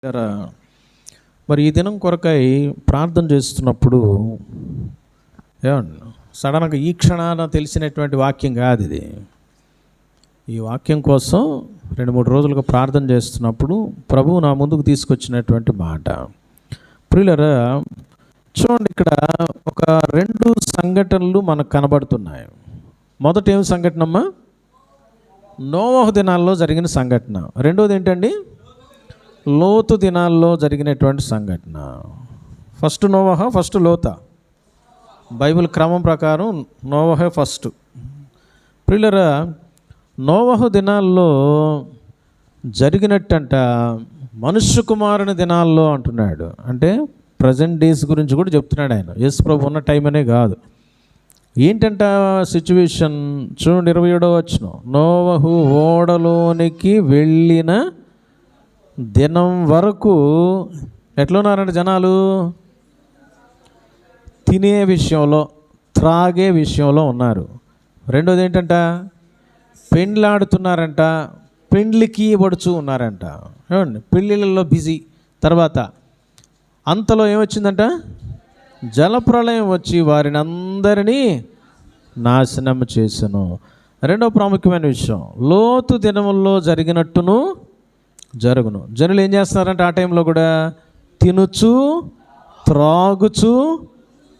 గారా, మరి ఈ దినం కొరకై ప్రార్థన చేస్తున్నప్పుడు ఏమండి సడన్గా ఈ క్షణాన తెలిసినటువంటి వాక్యం కాదు ఇది. ఈ వాక్యం కోసం 2-3 రోజులుగా ప్రార్థన చేస్తున్నప్పుడు ప్రభువు నా ముందుకు తీసుకొచ్చినటువంటి మాట. ప్రియులారా, చూడండి, ఇక్కడ ఒక 2 సంఘటనలు మనకు కనబడుతున్నాయి. మొదట ఏం సంఘటనమ్మా? నోవహు దినాల్లో జరిగిన సంఘటన. రెండోది ఏంటండి? లోతు దినాల్లో జరిగినటువంటి సంఘటన. ఫస్ట్ నోవహ, ఫస్ట్ లోత? బైబిల్ క్రమం ప్రకారం నోవహే ఫస్ట్. ప్రియులారా, నోవహు దినాల్లో జరిగినట్టంట మనుష్య కుమారుని దినాల్లో అంటున్నాడు. అంటే ప్రజెంట్ డేస్ గురించి కూడా చెప్తున్నాడు ఆయన. యేసు ప్రభు ఉన్న టైం అనే కాదు. ఏంటంట సిచ్యువేషన్? చూడండి, 27వ వచనం. నోవహు ఓడలోనికి వెళ్ళిన దినం వరకు ఎట్లున్నారంటే జనాలు తినే విషయంలో, త్రాగే విషయంలో ఉన్నారు. రెండోది ఏంటంట? పెండ్లాడుతున్నారంట, పెండ్లికి పడుచు ఉన్నారంట. ఏమండి, పెళ్ళిళ్ళలో బిజీ. తర్వాత అంతలో ఏమొచ్చిందంట? జలప్రళయం వచ్చి వారిని అందరినీ నాశనం చేసెను. రెండో ప్రాముఖ్యమైన విషయం, లోతు దినముల్లో జరిగినట్టును జరుగును. జనులు ఏం చేస్తున్నారంటే ఆ టైంలో కూడా తినుచు త్రాగుచు,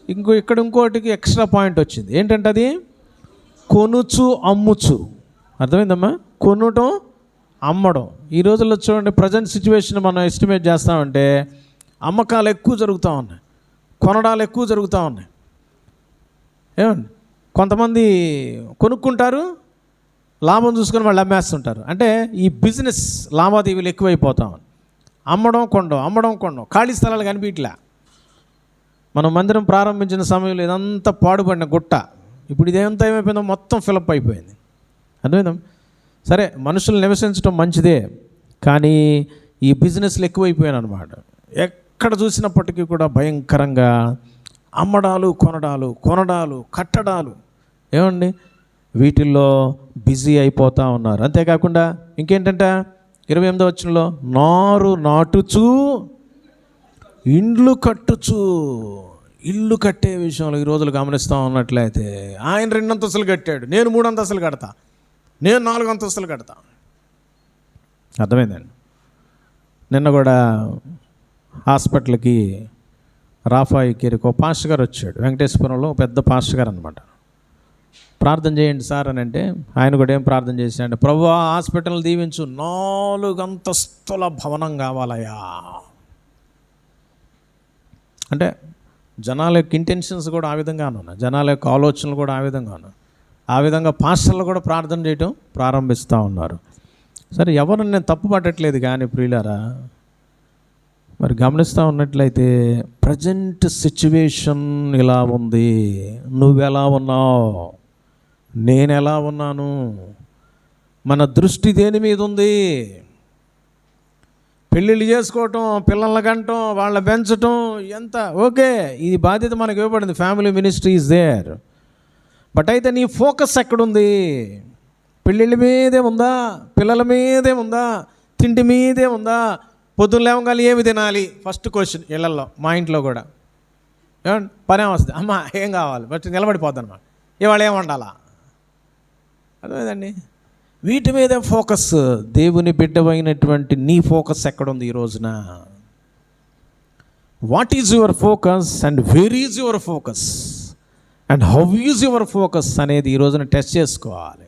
ఇంకోటికి ఎక్స్ట్రా పాయింట్ వచ్చింది. ఏంటంటే అది కొనుచు అమ్ముచు. అర్థమైందమ్మా? కొనటం, అమ్మడం. ఈ రోజుల్లో చూడండి, ప్రజెంట్ సిచ్యువేషన్ మనం ఎస్టిమేట్ చేస్తామంటే అమ్మకాలు ఎక్కువ జరుగుతూ ఉన్నాయి, కొనడాలు ఎక్కువ జరుగుతూ ఉన్నాయి. ఏమండి, కొంతమంది కొనుక్కుంటారు, లాభం చూసుకొని వాళ్ళు అమ్మేస్తుంటారు. అంటే ఈ బిజినెస్ లావాదేవీలు ఎక్కువైపోతాం. అమ్మడం కొనడం. ఖాళీ స్థలాలు కనిపించలే. మనం మందిరం ప్రారంభించిన సమయంలో ఇదంతా పాడుపడిన గుట్ట. ఇప్పుడు ఇదేంతా ఏమైపోయిందో మొత్తం ఫిలప్ అయిపోయింది. అర్థమైందా? సరే, మనుషులు నివసించడం మంచిదే, కానీ ఈ బిజినెస్లు ఎక్కువైపోయాను అనమాట. ఎక్కడ చూసినప్పటికీ కూడా భయంకరంగా అమ్మడాలు, కొనడాలు, కట్టడాలు. ఏమండి, వీటిల్లో బిజీ అయిపోతూ ఉన్నారు. అంతేకాకుండా ఇంకేంటంటే 28వ వచనంలో నారు నాటుచు ఇండ్లు కట్టుచు. ఇల్లు కట్టే విషయంలో ఈ రోజులు గమనిస్తూ ఉన్నట్లయితే ఆయన 2 అంతస్తులు కట్టాడు, నేను 3 అంతస్తులు కడతా, నేను 4 అంతస్తులు కడతా. అర్థమైందండి? నిన్న కూడా హాస్పిటల్కి రాఫాయికి ఒక పాస్టర్ గారు వచ్చాడు. వెంకటేశ్వరంలో పెద్ద పాస్టర్ గారు అనమాట. ప్రార్థన చేయండి సార్ అని అంటే ఆయన కూడా ఏం ప్రార్థన చేశాడంటే, ప్రభువా హాస్పిటల్ దీవించు, 4 అంతస్తుల భవనం కావాలయా. అంటే జనాల యొక్క ఇంటెన్షన్స్ కూడా ఆ విధంగానే ఉన్నాయి, జనాల యొక్క ఆలోచనలు కూడా ఆ విధంగా ఉన్నాయి. ఆ విధంగా పాస్టర్లు కూడా ప్రార్థన చేయటం ప్రారంభిస్తూ ఉన్నారు. సరే, ఎవరిని నేను తప్పు పట్టట్లేదు, కానీ ప్రియులారా, మరి గమనిస్తూ ఉన్నట్లయితే ప్రజెంట్ సిచ్యువేషన్ ఇలా ఉంది. నువ్వెలా ఉన్నావు? నేను ఎలా ఉన్నాను? మన దృష్టి దేని మీద ఉంది? పెళ్ళిళ్ళు చేసుకోవటం, పిల్లల కంటం, వాళ్ళని పెంచటం ఎంత ఓకే, ఈ బాధ్యత మనకు ఇవ్వబడింది. Family ministry is there. But అయితే నీ ఫోకస్ ఎక్కడుంది? పెళ్ళిళ్ళ మీదే ఉందా? పిల్లల మీదే ఉందా? తిండి మీదే ఉందా? పొద్దున్న లేవగానే ఏమి తినాలి ఫస్ట్ క్వశ్చన్. ఇళ్లలో, మా ఇంట్లో కూడా ఏమండి, పనే వస్తుంది, అమ్మ ఏం కావాలి ఫస్ట్ నిలబడిపోద్ది అనమాట. ఇవాళ ఏం వండాలా? అర్థమైందండి? వీటి మీదే ఫోకస్. దేవుని బిడ్డవైనటువంటి నీ ఫోకస్ ఎక్కడుంది ఈ రోజున? What is your focus and where is your focus and how is your focus అనేది ఈ రోజున టెస్ట్ చేసుకోవాలి.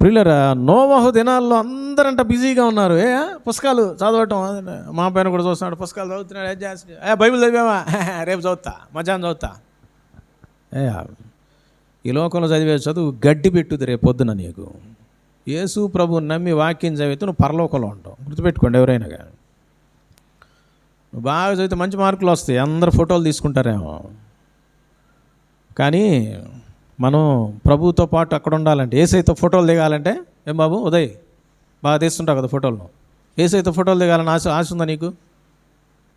ప్రియులారా, నోవహు దినాల్లో అందరంట బిజీగా ఉన్నారు. పుస్తకాలు చదవటం. మా పైన కూడా చూస్తున్నాడు, పుస్తకాలు చదువుతున్నాడు. బైబిల్ చదివావా? రేపు చదువుతా, మధ్యాహ్నం చదువుతా. ఈ లోకంలో చదివే చదువు గడ్డి పెట్టుది రేపు పొద్దున నీకు. యేసు ప్రభువుని నమ్మి వాక్యం చదివితే నువ్వు పరలోకంలో ఉంటావు. గుర్తుపెట్టుకోండి ఎవరైనా కానీ. నువ్వు బాగా చదివితే మంచి మార్కులు వస్తాయి, అందరు ఫోటోలు తీసుకుంటారేమో. కానీ మనం ప్రభువుతో పాటు అక్కడ ఉండాలంటే, ఏసైతో ఫోటోలు దిగాలంటే, ఏం బాబు ఉదయ్ బాగా తీస్తుంటావు కదా ఫోటోలు, ఏసైతో ఫోటోలు దిగాలని ఆశ ఉందా నీకు?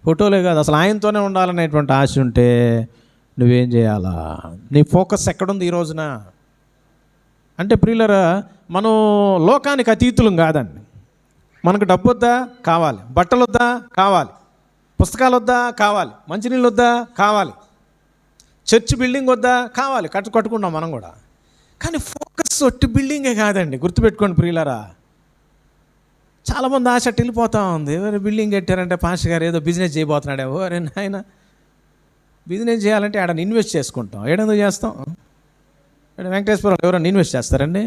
ఫోటోలే కాదు, అసలు ఆయనతోనే ఉండాలనేటువంటి ఆశ ఉంటే నువ్వేం చేయాలా? నీ ఫోకస్ ఎక్కడుంది ఈ రోజున? అంటే ప్రియులరా, మనం లోకానికి అతీతులం కాదండి. మనకు డబ్బు వద్దా? కావాలి. బట్టలు వద్దా? కావాలి. పుస్తకాలు వద్దా? కావాలి. మంచినీళ్ళు వద్దా? కావాలి. చర్చ్ బిల్డింగ్ వద్దా? కావాలి. కట్టుకుంటాం మనం కూడా. కానీ ఫోకస్ ఒట్టి బిల్డింగే కాదండి, గుర్తుపెట్టుకోండి ప్రియులారా. చాలామంది ఆశ వెళ్ళిపోతూ ఉంది. ఎవరు బిల్డింగ్ కట్టారంటే పాస్టర్ గారు ఏదో బిజినెస్ చేయబోతున్నాడే. అరే నాయన, బిజినెస్ చేయాలంటే ఆడ ఇన్వెస్ట్ చేసుకుంటాం. ఏడెందుకు చేస్తాం? వెంకటేశ్వరరావు ఎవరైనా ఇన్వెస్ట్ చేస్తారండి?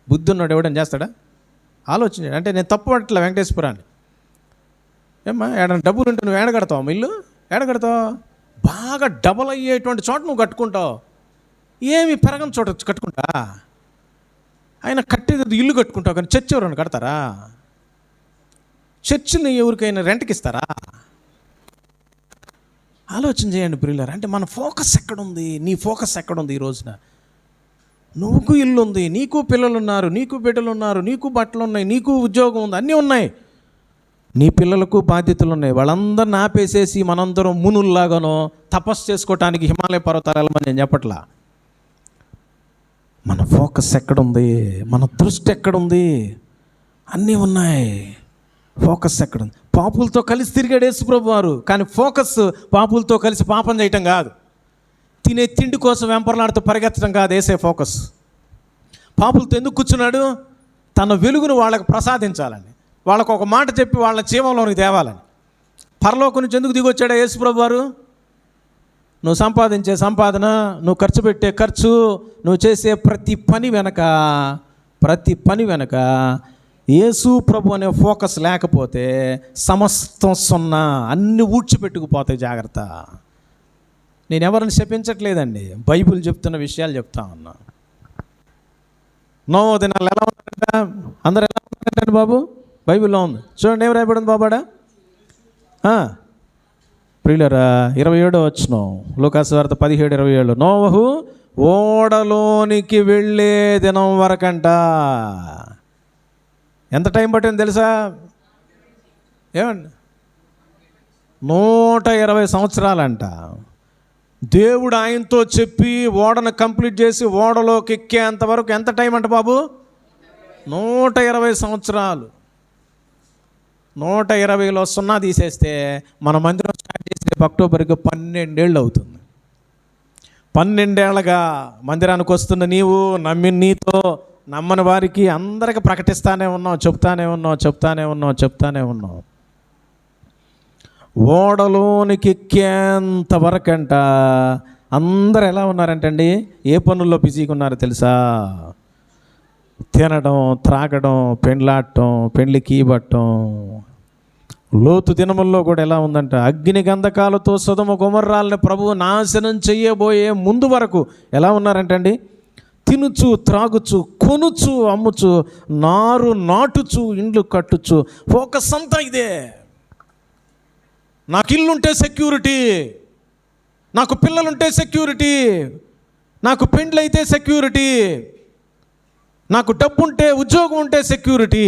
బుద్ధి ఉన్నాడు ఎవడని చేస్తాడా? ఆలోచించాడు. అంటే నేను తప్పు పట్టలే వెంకటేశ్వరాన్ని. ఏమ్మా, ఏడన్నా డబ్బులు ఉంటే నువ్వు ఏడగడతావు? ఇల్లు ఏడగడతావు? బాగా డబల్ అయ్యేటువంటి చోట నువ్వు కట్టుకుంటావు. ఏమి పెరగని చోట కట్టుకుంటా? ఆయన కట్టేది ఇల్లు కట్టుకుంటావు, కానీ చర్చ్ ఎవరైనా కడతారా? చర్చిని ఎవరికైనా రెంట్కి ఇస్తారా? ఆలోచన చేయండి ప్రియులారా. అంటే మన ఫోకస్ ఎక్కడుంది? నీ ఫోకస్ ఎక్కడుంది ఈ రోజున? నువ్వుకు ఇల్లు ఉంది, నీకు పిల్లలు ఉన్నారు, నీకు బిడ్డలు ఉన్నారు, నీకు బట్టలు ఉన్నాయి, నీకు ఉద్యోగం ఉంది, అన్నీ ఉన్నాయి. నీ పిల్లలకు బాధ్యతలు ఉన్నాయి. వాళ్ళందరిని ఆపేసేసి మనందరం మునుల్లాగానో తపస్సు చేసుకోవటానికి హిమాలయ పర్వతాలు వెళ్ళమని నేను చెప్పట్లా. మన ఫోకస్ ఎక్కడుంది? మన దృష్టి ఎక్కడుంది? అన్నీ ఉన్నాయి. ఫోకస్ ఎక్కడుంది? పాపులతో కలిసి తిరిగాడు యేసుప్రభు వారు, కానీ ఫోకస్ పాపులతో కలిసి పాపం చేయటం కాదు, తినే తిండి కోసం వెంపర్లాడుతూ పరిగెత్తడం కాదు. వేసే ఫోకస్ పాపులతో ఎందుకు కూర్చున్నాడు? తన వెలుగును వాళ్ళకు ప్రసాదించాలని, వాళ్ళకు ఒక మాట చెప్పి వాళ్ళ జీవంలోనికి తేవాలని. పరలోకం నుంచి ఎందుకు దిగొచ్చాడు యేసుప్రభు వారు? నువ్వు సంపాదించే సంపాదన, నువ్వు ఖర్చు పెట్టే ఖర్చు, నువ్వు చేసే ప్రతి పని వెనక యేసు ప్రభు అనే ఫోకస్ లేకపోతే సమస్తం సున్నా, అన్ని ఊడ్చిపెట్టుకుపోతాయి. జాగ్రత్త. నేను ఎవరిని శపించట్లేదండి, బైబిల్ చెప్తున్న విషయాలు చెప్తా ఉన్నా. నోవహు దినాలు ఎలా ఉన్నారంట? అందరు ఎలా ఉన్నారంటే బాబు, బైబిల్లో ఉంది చూడండి. ఏం రాయబడింది బాబాడా? ప్రియులరా, 27వ వచనం, లూకాసు వార్త 17:27. నోవహు ఓడలోనికి వెళ్ళే దినం వరకంట. ఎంత టైం పట్టింది తెలుసా? ఏమండి, 120 సంవత్సరాలంట. దేవుడు ఆయనతో చెప్పి ఓడను కంప్లీట్ చేసి ఓడలోకి ఎక్కేంత వరకు ఎంత టైం అంట బాబు? 120 సంవత్సరాలు. 120లో 0 తీసేస్తే మన మందిరం స్టార్ట్ చేసే అక్టోబర్కి 12 ఏళ్ళు అవుతుంది. 12 ఏళ్ళగా మందిరానికి వస్తున్న నీవు, నమ్మిన నీతో నమ్మని వారికి అందరికి ప్రకటిస్తానే ఉన్నావు, చెప్తానే ఉన్నావు. ఓడలోనికి ఎక్కేంత వరకంట అందరు ఎలా ఉన్నారంటండి? ఏ పనుల్లో బిజీగా ఉన్నారో తెలుసా? తినడం, త్రాగడం, పెండ్లాడటం, పెండ్లికి ఇవ్వటం. లోతు దినముల్లో కూడా ఎలా ఉందంట? అగ్ని గంధకాలతో సొదొమ గొమొర్రాలని ప్రభువు నాశనం చెయ్యబోయే ముందు వరకు ఎలా ఉన్నారంటండి? తినుచు, త్రాగుచు, కొనుచు, అమ్ముచు, నారు నాటుచు, ఇండ్లు కట్టుచు. ఫోకస్ అంతా ఇదే. నాకు ఇల్లుంటే సెక్యూరిటీ, నాకు పిల్లలుంటే సెక్యూరిటీ, నాకు పెండ్లైతే సెక్యూరిటీ, నాకు డబ్బుంటే, ఉద్యోగం ఉంటే సెక్యూరిటీ.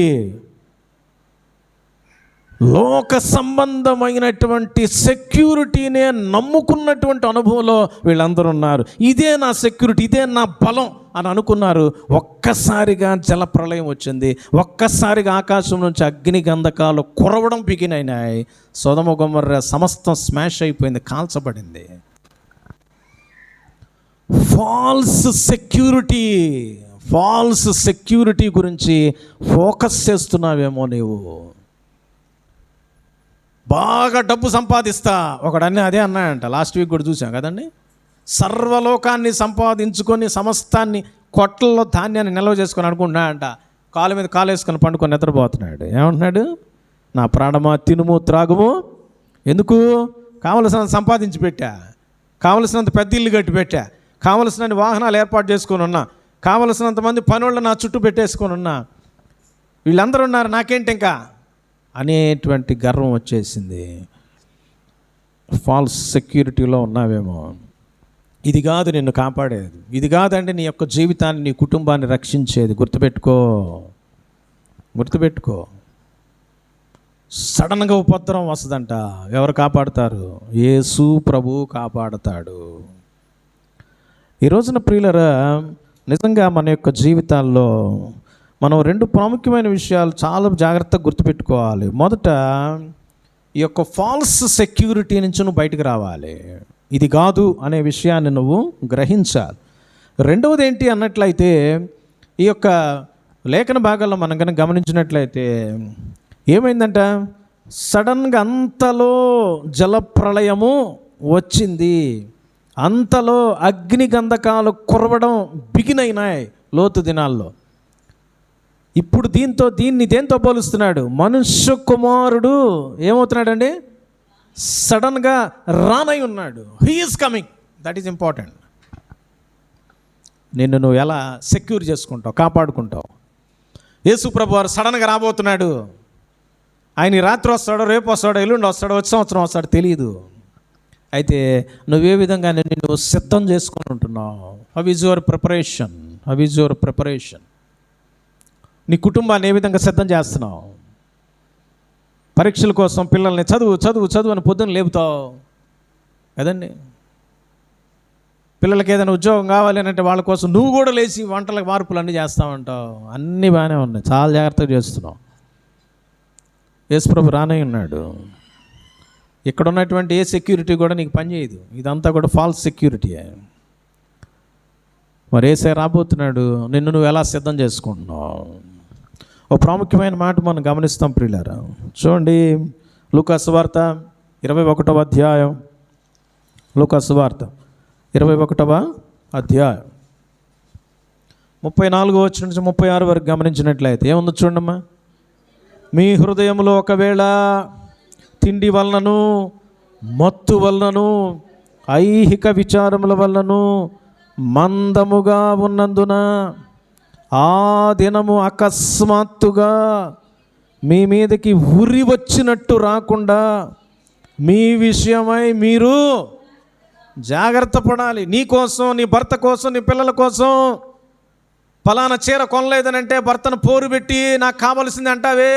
లోక సంబంధమైనటువంటి సెక్యూరిటీనే నమ్ముకున్నటువంటి అనుభవంలో వీళ్ళందరూ ఉన్నారు. ఇదే నా సెక్యూరిటీ, ఇదే నా బలం అని అనుకున్నారు. ఒక్కసారిగా జలప్రళయం వచ్చింది. ఒక్కసారిగా ఆకాశం నుంచి అగ్ని గంధకాలు కురవడం బిగినైనాయి. సొదొమ గొమొర్రా సమస్తం స్మాష్ అయిపోయింది, కాల్చబడింది. ఫాల్స్ సెక్యూరిటీ గురించి ఫోకస్ చేస్తున్నావేమో నీవు. బాగా డబ్బు సంపాదిస్తా ఒకడన్నీ అదే అన్నాడంట. లాస్ట్ వీక్ కూడా చూసాం కదండి. సర్వలోకాన్ని సంపాదించుకొని సమస్తాన్ని కొట్లలో ధాన్యాన్ని నిల్వ చేసుకొని అనుకుంటున్నాడంట. కాలు మీద కాలు వేసుకొని పండుకొని నిద్రపోతున్నాడు. ఏమంటున్నాడు? నా ప్రాణమా, తినుము, త్రాగుము. ఎందుకు? కావలసినంత సంపాదించి పెట్టా, కావలసినంత పెద్ద ఇల్లు కట్టి పెట్టా, కావలసినన్ని వాహనాలు ఏర్పాటు చేసుకొని ఉన్నా, కావలసినంత మంది పనులు నా చుట్టూ పెట్టేసుకొని ఉన్నా, వీళ్ళందరూ ఉన్నారు, నాకేంటి ఇంకా అనేటువంటి గర్వం వచ్చేసింది. ఫాల్స్ సెక్యూరిటీలో ఉన్నావేమో. ఇది కాదు నిన్ను కాపాడేది, ఇది కాదండి నీ యొక్క జీవితాన్ని, నీ కుటుంబాన్ని రక్షించేది. గుర్తుపెట్టుకో. సడన్గా ఉపద్రవం వస్తుందంట. ఎవరు కాపాడుతారు? యేసు ప్రభువు కాపాడుతాడు. ఈ రోజున ప్రియులరా, నిజంగా మన యొక్క జీవితాల్లో మనం రెండు ప్రాముఖ్యమైన విషయాలు చాలా జాగ్రత్తగా గుర్తుపెట్టుకోవాలి. మొదట, ఈ యొక్క ఫాల్స్ సెక్యూరిటీ నుంచి నువ్వు బయటకు రావాలి. ఇది కాదు అనే విషయాన్ని నువ్వు గ్రహించాలి. రెండవది ఏంటి అన్నట్లయితే, ఈ యొక్క లేఖన భాగాల్లో మనం కనుక గమనించినట్లయితే ఏమైందంట, సడన్గా అంతలో జలప్రళయము వచ్చింది, అంతలో అగ్ని గంధకాలు కురవడం బిగినైనాయి లోతు దినాల్లో. ఇప్పుడు దీన్ని దేంతో పోలుస్తున్నాడు? మనుష్య కుమారుడు ఏమవుతున్నాడండి? సడన్గా రానై ఉన్నాడు. He is coming. That is important. నిన్ను నువ్వు ఎలా సెక్యూర్ చేసుకుంటావు, కాపాడుకుంటావు? యేసు ప్రభు వారు సడన్గా రాబోతున్నాడు. ఆయన రాత్రి వస్తాడో, రేపు వస్తాడో, ఎల్లుండి వస్తాడో, వచ్చే సంవత్సరం వస్తాడో తెలియదు. అయితే నువ్వే విధంగా నువ్వు సిద్ధం చేసుకొని ఉంటున్నావు. How is your preparation? How is your preparation? నీ కుటుంబాన్ని ఏ విధంగా సిద్ధం చేస్తున్నావు? పరీక్షల కోసం పిల్లల్ని చదువు అని పొద్దున్న లేపుతావు కదండి. పిల్లలకి ఏదైనా ఉద్యోగం కావాలి అంటే వాళ్ళ కోసం నువ్వు కూడా లేచి వంటలకు మార్పులు అన్నీ చేస్తామంటావు. అన్నీ బాగానే ఉన్నాయి, చాలా జాగ్రత్తగా చేస్తున్నావు. యేసుప్రభు రానై ఉన్నాడు. ఇక్కడ ఉన్నటువంటి ఏ సెక్యూరిటీ కూడా నీకు పనిచేయదు. ఇదంతా కూడా ఫాల్స్ సెక్యూరిటీ. మరి యేసే రాబోతున్నాడు. నిన్ను నువ్వు ఎలా సిద్ధం చేసుకుంటున్నావు? ఓ ప్రాముఖ్యమైన మాట మనం గమనిస్తాం ప్రియులారా. చూడండి, లూకా సువార్త 21వ అధ్యాయం. లూకా సువార్త 21వ అధ్యాయం 34 వచనం నుంచి 36 వరకు గమనించినట్లయితే ఏముందో చూడమ్మా. మీ హృదయంలో ఒకవేళ తిండి వలనను, మత్తు వలనను, ఐహిక విచారముల వలనను మందముగా ఉన్నందున ఆ దినము అకస్మాత్తుగా మీ మీదకి ఉరి వచ్చినట్టు రాకుండా మీ విషయమై మీరు జాగ్రత్త పడాలి. నీ కోసం, నీ భర్త కోసం, నీ పిల్లల కోసం ఫలానా చీర కొనలేదనంటే భర్తను పోరు పెట్టి నాకు కావాల్సింది అంటావే.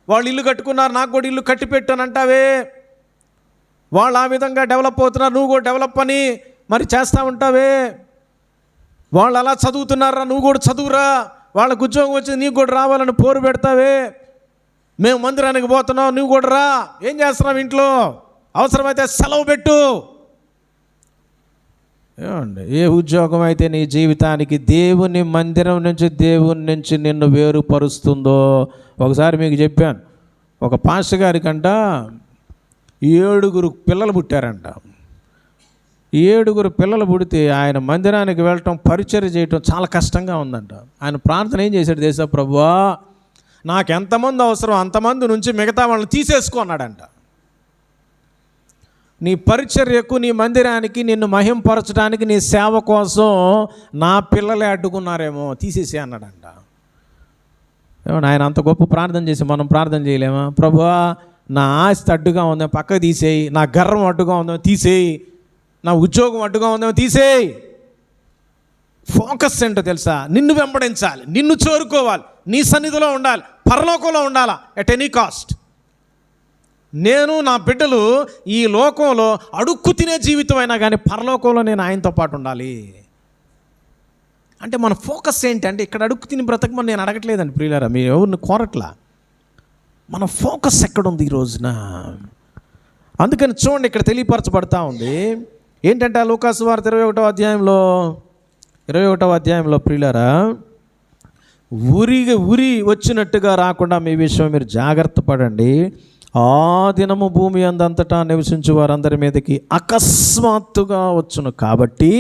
వాళ్ళు ఇల్లు కట్టుకున్నారు, నాకు కూడా ఇల్లు కట్టి పెట్టాను అంటావే. వాళ్ళు ఆ విధంగా డెవలప్ అవుతున్నారు, నువ్వు కూడా డెవలప్ అని మరి చేస్తూ ఉంటావే. వాళ్ళు అలా చదువుతున్నారా, నువ్వు కూడా చదువురా. వాళ్ళకు ఉద్యోగం వచ్చి నీకు కూడా రావాలని పోరు పెడతావే. మేము మందిరానికి పోతున్నాం, నువ్వు కూడా రా. ఏం చేస్తున్నావు ఇంట్లో? అవసరమైతే సెలవు పెట్టు. ఏమండి, ఏ ఉద్యోగం అయితే నీ జీవితానికి దేవుని మందిరం నుంచి, దేవుని నుంచి నిన్ను వేరుపరుస్తుందో. ఒకసారి మీకు చెప్పాను, ఒక పాస్టర్ గారికంట 7 పిల్లలు పుట్టారంట. 7 పిల్లలు పుడితే ఆయన మందిరానికి వెళ్ళటం, పరిచర్య చేయటం చాలా కష్టంగా ఉందంట. ఆయన ప్రార్థన ఏం చేశాడు తెలుసా? ప్రభువా, నాకు ఎంతమంది అవసరం అంతమంది నుంచి మిగతా వాళ్ళని తీసేసుకో అన్నాడంట. నీ పరిచర్యకు, నీ మందిరానికి, నిన్ను మహింపరచడానికి, నీ సేవ కోసం నా పిల్లలే అడ్డుకున్నారేమో, తీసేసే అన్నాడంట. ఏమన్నా ఆయన అంత గొప్ప ప్రార్థన చేసి మనం ప్రార్థన చేయలేమా? ప్రభువా, నా ఆస్తి అడ్డుగా ఉందేమో పక్కకు తీసేయి, నా గర్వం అడ్డుగా ఉందేమో తీసేయి, నా ఉద్యోగం అడ్డుగా ఉందేమో తీసేయి. ఫోకస్ ఏంటో తెలుసా? నిన్ను వెంబడించాలి, నిన్ను చేరుకోవాలి, నీ సన్నిధిలో ఉండాలి, పరలోకంలో ఉండాలా ఎట్ ఎనీ కాస్ట్. నేను, నా బిడ్డలు ఈ లోకంలో అడుక్కు తినే జీవితం అయినా కానీ పరలోకంలో నేను ఆయనతో పాటు ఉండాలి. అంటే మన ఫోకస్ ఏంటంటే, ఇక్కడ అడుక్కు తిని బ్రతకమని నేను అడగట్లేదండి ప్రియులారా, మీరు ఎవరిని కోరట్లా. మన ఫోకస్ ఎక్కడుంది ఈ రోజున? అందుకని చూడండి, ఇక్కడ తెలియపరచబడతా ఉంది ఏంటంటే, లూకా సువార్త 21వ అధ్యాయంలో ప్రియులారా, ఉరి వచ్చినట్టుగా రాకుండా మీ విషయం మీరు జాగ్రత్త పడండి. ఆ దినము భూమి అందంతటా నివసించు వారందరి మీదకి అకస్మాత్తుగా వచ్చును. కాబట్టి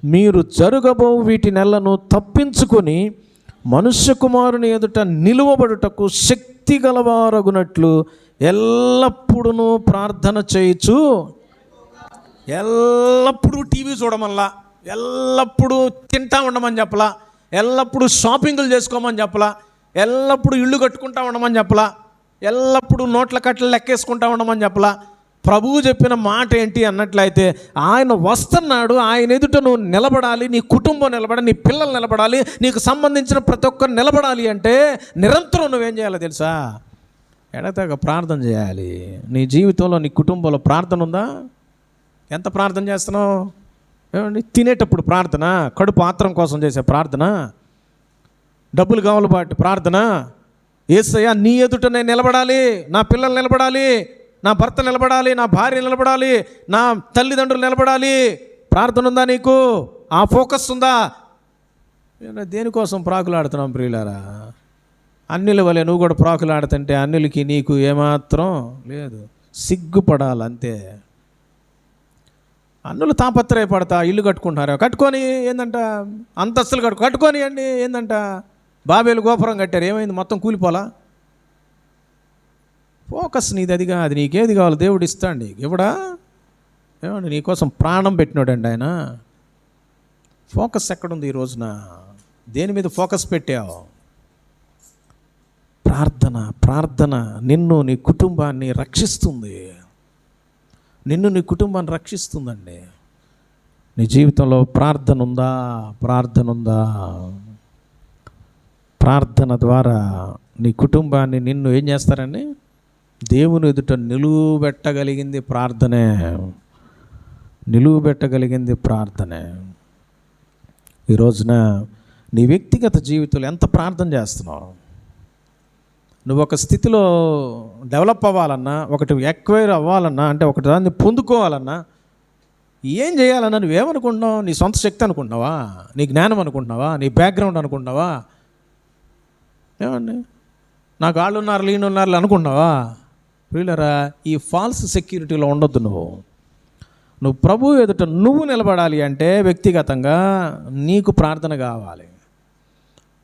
మీరు జరగబో వీటి నెలను తప్పించుకొని మనుష్య కుమారుని ఎదుట నిలువబడుటకు శక్తి గలవారగునట్లు ఎల్లప్పుడూ ప్రార్థన చేయుచు. ఎల్లప్పుడూ టీవీ చూడమల్లా, ఎల్లప్పుడూ తింటా ఉండమని చెప్పలా, ఎల్లప్పుడూ షాపింగులు చేసుకోమని చెప్పలా, ఎల్లప్పుడూ ఇళ్ళు కట్టుకుంటా ఉండమని చెప్పలా, ఎల్లప్పుడూ నోట్ల కట్టలు లెక్కేసుకుంటా ఉండమని చెప్పలా. ప్రభువు చెప్పిన మాట ఏంటి అన్నట్లయితే, ఆయన వస్తున్నాడు, ఆయన ఎదుట నువ్వు నిలబడాలి, నీ కుటుంబం నిలబడాలి, నీ పిల్లలు నిలబడాలి, నీకు సంబంధించిన ప్రతి ఒక్కరు నిలబడాలి. అంటే నిరంతరం నువ్వేం చేయాలో తెలుసా? ఎడతెగ ప్రార్థన చేయాలి. నీ జీవితంలో, నీ కుటుంబంలో ప్రార్థన ఉందా? ఎంత ప్రార్థన చేస్తున్నావు? ఏమండి, తినేటప్పుడు ప్రార్థన, కడుపు ఆత్రం కోసం చేసే ప్రార్థన, డబ్బులు కావాలి బాటి ప్రార్థన. యేసయ్యా నీ ఎదుట నేను నిలబడాలి, నా పిల్లలు నిలబడాలి, నా భర్త నిలబడాలి, నా భార్య నిలబడాలి, నా తల్లిదండ్రులు నిలబడాలి. ప్రార్థన ఉందా నీకు? ఆ ఫోకస్ ఉందా? దేనికోసం ప్రాకులాడుతున్నాం ప్రియులారా? అన్యుల వలె నువ్వు కూడా ప్రాకులాడుతుంటే అన్యులకి నీకు ఏమాత్రం లేదు. సిగ్గుపడాలంతే. అన్నులు తాపత్రయపడతా ఇల్లు కట్టుకుంటున్నారు, కట్టుకొని ఏందంట అంతస్తులు కట్టుకొని అండి ఏందంట బాబేలు గోపురం కట్టారు, ఏమైంది? మొత్తం కూలిపోలా. ఫోకస్ నీది అదిగా. అది నీకేది కావాలి దేవుడు ఇస్తాడు నీకు, ఇవ్వడా? ఏమండి నీకోసం ప్రాణం పెట్టినాడండి ఆయన. ఫోకస్ ఎక్కడుంది ఈ రోజున? దేని మీద ఫోకస్ పెట్టావు? ప్రార్థన. ప్రార్థన నిన్ను నీ కుటుంబాన్ని రక్షిస్తుంది. నిన్ను నీ కుటుంబాన్ని రక్షిస్తుందండి. నీ జీవితంలో ప్రార్థన ఉందా? ప్రార్థన ఉందా? ప్రార్థన ద్వారా నీ కుటుంబాన్ని నిన్ను ఏం చేస్తారండి? దేవుని ఎదుట నిలువబెట్టగలిగింది ప్రార్థనే. నిలువబెట్టగలిగింది ప్రార్థనే. ఈ రోజున నీ వ్యక్తిగత జీవితంలో ఎంత ప్రార్థన చేస్తున్నావు? నువ్వు ఒక స్థితిలో డెవలప్ అవ్వాలన్నా, ఒకటి ఎక్వైర్ అవ్వాలన్నా, అంటే ఒకటి దాన్ని పొందుకోవాలన్నా ఏం చేయాలన్నా నువ్వేమనుకుంటున్నావు? నీ సొంత శక్తి అనుకుంటున్నావా? నీ జ్ఞానం అనుకుంటున్నావా? నీ బ్యాక్గ్రౌండ్ అనుకుంటున్నావా? ఏమండి నాకు వాళ్ళు ఉన్నారు లీన్ ఉన్నారు అనుకుంటున్నావా? ప్రియులరా, ఈ ఫాల్స్ సెక్యూరిటీలో ఉండొద్దు. నువ్వు ప్రభు ఎదుట నువ్వు నిలబడాలి అంటే వ్యక్తిగతంగా నీకు ప్రార్థన కావాలి.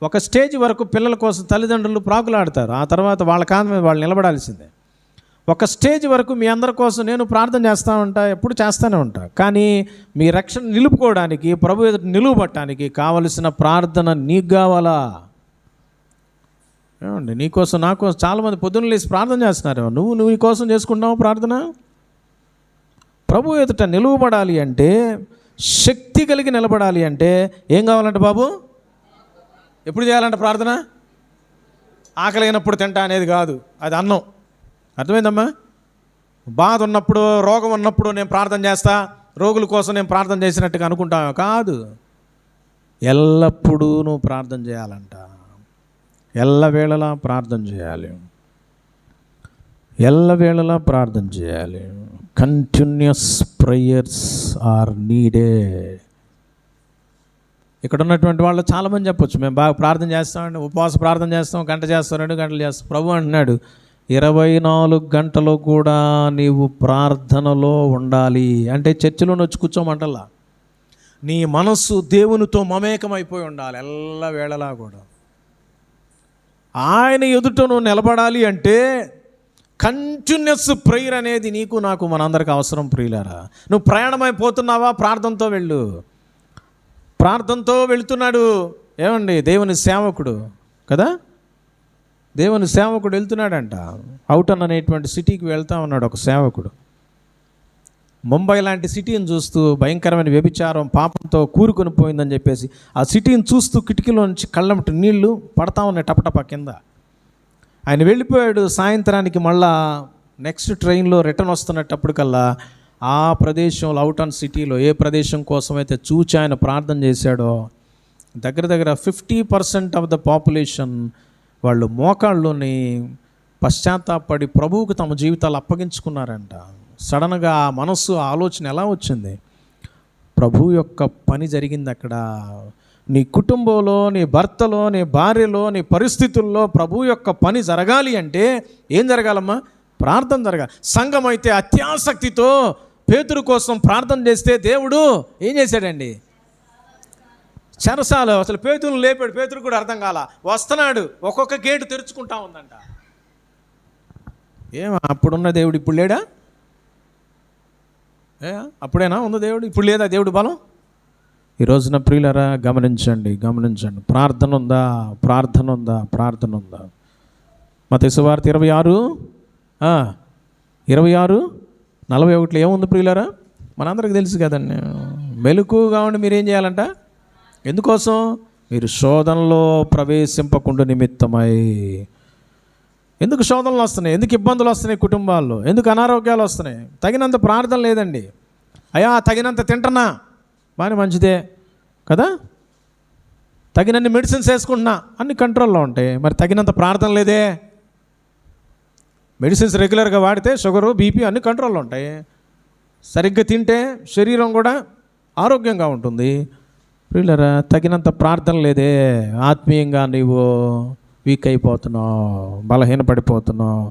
ఒక స్టేజ్ వరకు పిల్లల కోసం తల్లిదండ్రులు ప్రాకులాడతారు, ఆ తర్వాత వాళ్ళ కాళ్ళ మీద వాళ్ళు నిలబడాల్సిందే. ఒక స్టేజ్ వరకు మీ అందరి కోసం నేను ప్రార్థన చేస్తూ ఉంటా, ఎప్పుడు చేస్తూనే ఉంటా. కానీ మీ రక్షణ నిలుపుకోవడానికి, ప్రభు ఎదుట నిలువబట్టడానికి కావలసిన ప్రార్థన నీకు కావాలా? ఏమండి నీకోసం నా కోసం చాలామంది పొద్దున్న లేచి ప్రార్థన చేస్తున్నారు. నువ్వు నీ కోసం చేసుకుంటున్నావు ప్రార్థన? ప్రభు ఎదుట నిలువబడాలి అంటే, శక్తి కలిగి నిలబడాలి అంటే ఏం కావాలంట బాబు? ఎప్పుడు చేయాలంట ప్రార్థన? ఆకలి అయినప్పుడు తింటా అనేది కాదు, అది అన్నం. అర్థమైందమ్మా? బాధ ఉన్నప్పుడు, రోగం ఉన్నప్పుడు నేను ప్రార్థన చేస్తా, రోగుల కోసం నేను ప్రార్థన చేసినట్టుగా అనుకుంటాను కాదు. ఎల్లప్పుడూ నువ్వు ప్రార్థన చేయాలంట. ఎల్లవేళలా ప్రార్థన చేయాలి. ఎల్లవేళలా ప్రార్థన చేయాలి. Continuous prayers are needed. ఇక్కడ ఉన్నటువంటి వాళ్ళు చాలామంది చెప్పొచ్చు, మేము బాగా ప్రార్థన చేస్తామండి, ఉపవాస ప్రార్థన చేస్తాం, గంట చేస్తాం, 2 గంటలు చేస్తాం. ప్రభు అంటున్నాడు 24 గంటలు కూడా నీవు ప్రార్థనలో ఉండాలి. అంటే చర్చిలో వచ్చి కూర్చోమంటల్లా, నీ మనస్సు దేవునితో మమేకమైపోయి ఉండాలి ఎల్లవేళలా కూడా. ఆయన ఎదుట నువ్వు నిలబడాలి అంటే కంటిన్యూస్ ప్రేయర్ అనేది నీకు నాకు మనందరికి అవసరం ప్రియులారా. నువ్వు ప్రయాణమైపోతున్నావా? ప్రార్థనతో వెళ్ళు. ప్రార్థనతో వెళుతున్నాడు ఏమండి దేవుని సేవకుడు కదా, దేవుని సేవకుడు వెళ్తున్నాడంట. అవుటన్ అనేటువంటి సిటీకి వెళ్తా ఉన్నాడు ఒక సేవకుడు. ముంబై లాంటి సిటీని చూస్తూ భయంకరమైన వ్యభిచారం పాపంతో కూరుకొని పోయిందని చెప్పేసి ఆ సిటీని చూస్తూ కిటికీలో నుంచి కళ్ళమటి నీళ్లు పడతా ఉన్నాయి టపటప కింద. ఆయన వెళ్ళిపోయాడు. సాయంత్రానికి మళ్ళా నెక్స్ట్ ట్రైన్లో రిటర్న్ వస్తున్నప్పటికల్లా ఆ ప్రదేశంలో అవుటన్ సిటీలో ఏ ప్రదేశం కోసమైతే చూచి ఆయన ప్రార్థన చేశాడో దగ్గర దగ్గర 50% ఆఫ్ ద పాపులేషన్ వాళ్ళు మోకాళ్ళలోని పశ్చాత్తాపడి ప్రభువుకు తమ జీవితాలు అప్పగించుకున్నారంట. సడన్గా ఆ మనస్సు ఆలోచన ఎలా వచ్చింది? ప్రభు యొక్క పని జరిగింది అక్కడ. నీ కుటుంబంలో, నీ భర్తలో, నీ భార్యలో, నీ పరిస్థితుల్లో ప్రభు యొక్క పని జరగాలి అంటే ఏం జరగాలమ్మా? ప్రార్థన జరగాలి. సంఘం అయితే అత్యాసక్తితో పేతురు కోసం ప్రార్థన చేస్తే దేవుడు ఏం చేశాడండి? చెరసాలు అసలు పేతురుని లేపాడు. పేతురు కూడా అర్థం కాల, వస్తున్నాడు, ఒక్కొక్క గేటు తెరుచుకుంటా ఉందంట. అప్పుడున్న దేవుడు ఇప్పుడు లేడా? అప్పుడేనా ఉంది దేవుడు? ఇప్పుడు లేదా దేవుడు బలం? ఈ రోజున ప్రియులరా గమనించండి. ప్రార్థన ఉందా? ప్రార్థన ఉందా? ప్రార్థన ఉందా? మత్తయి సువార్త 26:41 ఏముంది ప్రియులరా? మనందరికి తెలుసు కదండి. మెలకువగా ఉండి మీరేం చేయాలంట? ఎందుకోసం? మీరు శోధనలో ప్రవేశింపకుండా నిమిత్తమై. ఎందుకు శోధనలు వస్తున్నాయి? ఎందుకు ఇబ్బందులు వస్తున్నాయి కుటుంబాల్లో? ఎందుకు అనారోగ్యాలు వస్తున్నాయి? తగినంత ప్రార్థన లేదండి. అయ్యా తగినంత తింటున్నా బాగా మంచిదే కదా, తగినన్ని మెడిసిన్స్ వేసుకుంటున్నా, అన్ని కంట్రోల్లో ఉంటాయి. మరి తగినంత ప్రార్థన లేదే. మెడిసిన్స్ రెగ్యులర్గా వాడితే షుగరు, బీపీ అన్ని కంట్రోల్లో ఉంటాయి. సరిగ్గా తింటే శరీరం కూడా ఆరోగ్యంగా ఉంటుంది. ప్రియులారా, తగినంత ప్రార్థన లేదే. ఆత్మీయంగా నీవు వీక్ అయిపోతున్నావు, బలహీనపడిపోతున్నావు.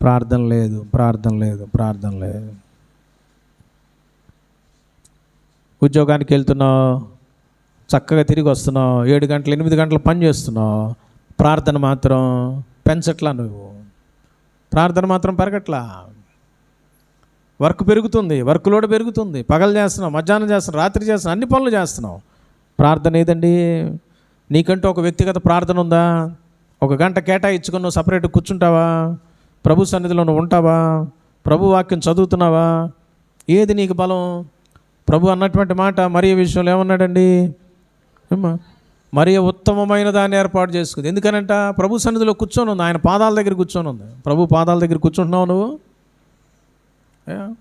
ప్రార్థన లేదు, ప్రార్థన లేదు, ప్రార్థన లేదు. ఉద్యోగానికి వెళ్తున్నావు, చక్కగా తిరిగి వస్తున్నావు, 7 గంటలు 8 గంటలు పని చేస్తున్నావు, ప్రార్థన మాత్రం పెంచట్లా. నువ్వు ప్రార్థన మాత్రం పెరగట్లా. వర్క్ పెరుగుతుంది, వర్క్ లోడ్ పెరుగుతుంది, పగలు చేస్తున్నావు, మధ్యాహ్నం చేస్తున్నావు, రాత్రి చేస్తున్నావు, అన్ని పనులు చేస్తున్నావు. ప్రార్థన ఏదండి? నీకంటూ ఒక వ్యక్తిగత ప్రార్థన ఉందా? 1 గంట కేటాయించుకుని నువ్వు సపరేట్గా కూర్చుంటావా? ప్రభు సన్నిధిలో నువ్వు ఉంటావా? ప్రభు వాక్యం చదువుతున్నావా? ఏది నీకు బలం? ప్రభు అన్నటువంటి మాట మరియ విషయంలో ఏమన్నాడండి? మరియ ఉత్తమమైన దాన్ని ఏర్పాటు చేసుకుంది. ఎందుకనంట? ప్రభు సన్నిధిలో కూర్చొని ఉంది, ఆయన పాదాల దగ్గర కూర్చొని ఉంది. ప్రభు పాదాల దగ్గర కూర్చుంటున్నావు నువ్వు?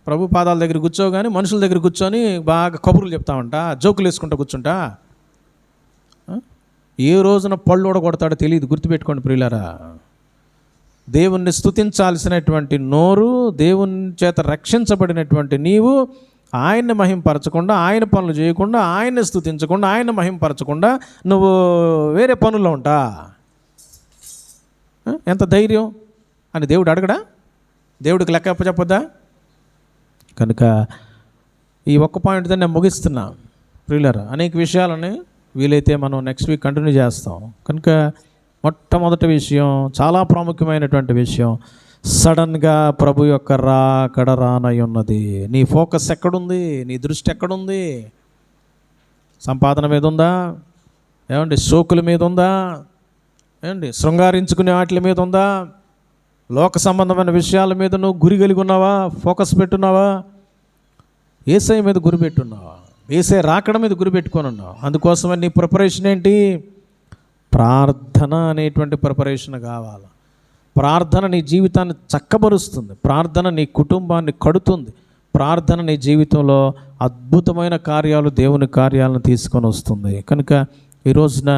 ప్రభు పాదాల దగ్గర కూర్చో, కానీ మనుషుల దగ్గర కూర్చొని బాగా కబుర్లు చెప్తామంట, జోకులు వేసుకుంటా కూర్చుంటా. ఏ రోజున పళ్ళు ఊడగొడతాడో తెలియదు. గుర్తుపెట్టుకోండి ప్రియులారా. దేవుణ్ణి స్తుతించాల్సినటువంటి నోరు, దేవుని చేత రక్షించబడినటువంటి నీవు ఆయన్ని మహింపరచకుండా, ఆయన పనులు చేయకుండా, ఆయన్ని స్తుతించకుండా, ఆయన మహింపరచకుండా నువ్వు వేరే పనుల్లో ఉంటా. ఎంత ధైర్యం అని దేవుడు అడగడా? దేవుడికి లెక్క చెప్పొద్దా? కనుక ఈ ఒక్క పాయింట్తో నేను ముగిస్తున్నా ప్రియులారా. అనేక విషయాలని వీలైతే మనం నెక్స్ట్ వీక్ కంటిన్యూ చేస్తాం. కనుక మొట్టమొదటి విషయం, చాలా ప్రాముఖ్యమైనటువంటి విషయం, సడన్గా ప్రభు యొక్క రాకడ రానై ఉన్నది. నీ ఫోకస్ ఎక్కడుంది? నీ దృష్టి ఎక్కడుంది? సంపాదన మీద ఉందా? ఏమండి సోకుల మీద ఉందా? ఏమండి శృంగారించుకునే వాటి మీద ఉందా? లోక సంబంధమైన విషయాల మీద నువ్వు గురి కలిగి ఉన్నావా? ఫోకస్ పెట్టున్నావా? యేసయ్య మీద గురి పెట్టున్నావా? యేసయ్య రాకడ మీద గురి పెట్టుకొని ఉన్నావు. అందుకోసమని నీ ప్రిపరేషన్ ఏంటి? ప్రార్థన అనేటువంటి ప్రిపరేషన్ కావాలి. ప్రార్థన నీ జీవితాన్ని చక్కబరుస్తుంది. ప్రార్థన నీ కుటుంబాన్ని కడుతుంది. ప్రార్థన నీ జీవితంలో అద్భుతమైన కార్యాలు, దేవుని కార్యాలను తీసుకొని వస్తుంది. కనుక ఈ రోజున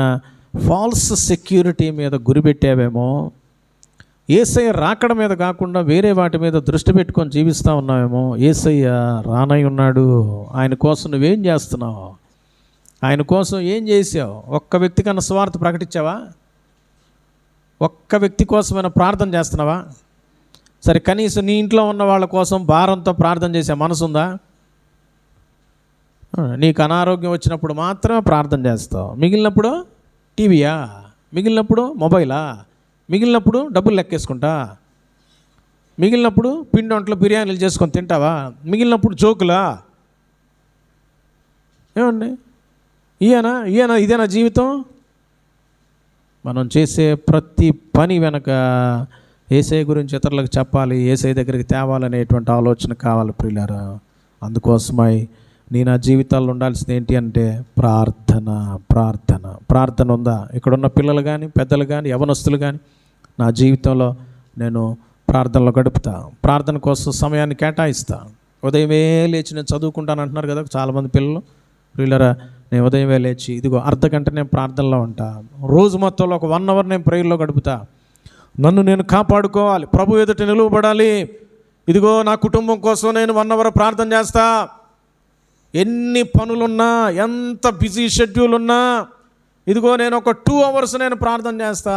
ఫాల్స్ సెక్యూరిటీ మీద గురిపెట్టావేమో, యేసయ్య రాకడ మీద కాకుండా వేరే వాటి మీద దృష్టి పెట్టుకొని జీవిస్తూ ఉన్నావేమో. యేసయ్య రానై ఉన్నాడు. ఆయన కోసం నువ్వేం చేస్తున్నావు? ఆయన కోసం ఏం చేసావు? ఒక్క వ్యక్తి కన్నా స్వార్థ ప్రకటించావా? ఒక్క వ్యక్తి కోసమైనా ప్రార్థన చేస్తున్నావా? సరే, కనీసం నీ ఇంట్లో ఉన్న వాళ్ళ కోసం భారంతో ప్రార్థన చేసే మనసు ఉందా? నీకు అనారోగ్యం వచ్చినప్పుడు మాత్రమే ప్రార్థన చేస్తావు. మిగిలినప్పుడు టీవీయా? మిగిలినప్పుడు మొబైలా? మిగిలినప్పుడు డబ్బులు లెక్కేసుకుంటా? మిగిలినప్పుడు పిండి వంటలు బిర్యానీలు చేసుకొని తింటావా? మిగిలినప్పుడు జోకులా? ఏమండి, ఇదేనా జీవితం? మనం చేసే ప్రతి పని వెనక యేసయ్య గురించి ఇతరులకు చెప్పాలి, యేసయ్య దగ్గరికి తేవాలనేటువంటి ఆలోచన కావాలి ప్రియులారా. అందుకోసమై నా జీవితాల్లో ఉండాల్సింది ఏంటి అంటే ప్రార్థన. ప్రార్థన ప్రార్థన ఉందా? ఇక్కడున్న పిల్లలు కానీ, పెద్దలు కానీ, యవనస్తులు కానీ, నా జీవితంలో నేను ప్రార్థనలో గడుపుతా. ప్రార్థన కోసం సమయాన్ని కేటాయిస్తా. ఉదయమే లేచి నేను చదువుకుంటాను అంటున్నారు కదా చాలామంది పిల్లలు. ప్రియులారా, నేను ఉదయమే లేచి ఇదిగో అర్ధగంట నేను ప్రార్థనలో ఉంటా. రోజు మొత్తంలో ఒక 1 అవర్ నేను ప్రేయర్లో గడుపుతా. నన్ను నేను కాపాడుకోవాలి, ప్రభు ఎదుట నిలువబడాలి. ఇదిగో నా కుటుంబం కోసం నేను 1 అవర్ ప్రార్థన చేస్తా. ఎన్ని పనులున్నా, ఎంత బిజీ షెడ్యూల్ ఉన్నా, ఇదిగో నేను ఒక 2 అవర్స్ నేను ప్రార్థన చేస్తా.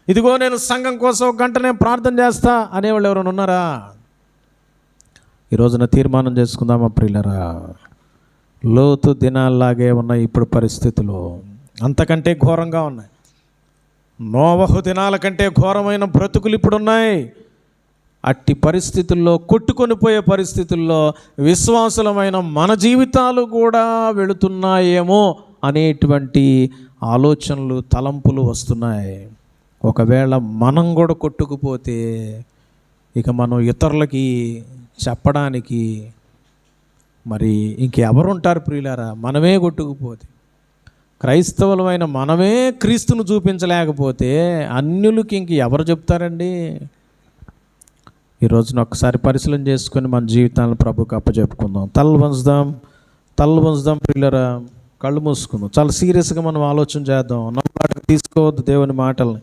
ఇదిగో నేను సంఘం కోసం 1 గంట నేను ప్రార్థన చేస్తా అనేవాళ్ళు ఎవరైనా ఉన్నారా? ఈ రోజున తీర్మానం చేసుకుందామా ప్రియులారా? లోతు దినాల్లాగే ఉన్నాయి ఇప్పుడు పరిస్థితులు. అంతకంటే ఘోరంగా ఉన్నాయి. నోవహు దినాల కంటే ఘోరమైన బ్రతుకులు ఇప్పుడున్నాయి. అట్టి పరిస్థితుల్లో, కొట్టుకొని పోయే పరిస్థితుల్లో విశ్వాసులమైన మన జీవితాలు కూడా వెళుతున్నాయేమో అనేటువంటి ఆలోచనలు, తలంపులు వస్తున్నాయి. ఒకవేళ మనం కూడా కొట్టుకుపోతే ఇక మనం ఇతరులకి చెప్పడానికి మరి ఇంకెవరుంటారు ప్రియులారా? మనమే కొట్టుకుపోతే, క్రైస్తవులమైన మనమే క్రీస్తును చూపించలేకపోతే అన్యులకి ఇంక ఎవరు చెప్తారండి? ఈరోజున ఒకసారి పరిశీలన చేసుకొని మన జీవితాలను ప్రభుకు అప్పచెప్పుకుందాం. తల వంచుదాం ప్రియులారా. కళ్ళు మూసుకుందాం. చాలా సీరియస్గా మనం ఆలోచన చేద్దాం. నమ్మకానికి తీసుకోవద్దు దేవుని మాటల్ని.